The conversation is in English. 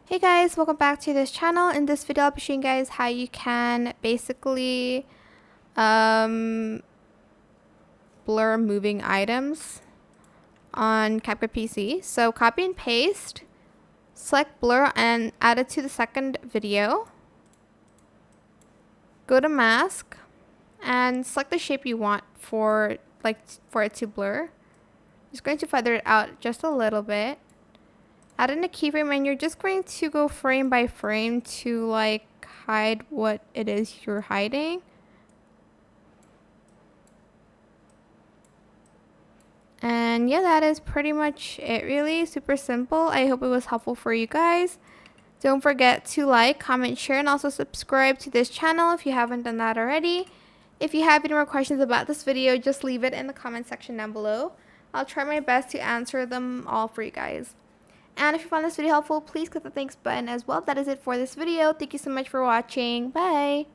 Hey guys, welcome back to this channel. In this video, I'll be showing you guys how you can basically blur moving items on CapCut PC. So copy and paste, select blur and add it to the second video. Go to mask and select the shape you want for it to blur. Just going to feather it out just a little bit. Add in a keyframe and you're just going to go frame by frame to hide what it is you're hiding. And yeah, that is pretty much it really. Super simple. I hope it was helpful for you guys. Don't forget to like, comment, share, and also subscribe to this channel if you haven't done that already. If you have any more questions about this video, just leave it in the comment section down below. I'll try my best to answer them all for you guys. And if you found this video helpful, please click the thanks button as well. That is it for this video. Thank you so much for watching. Bye!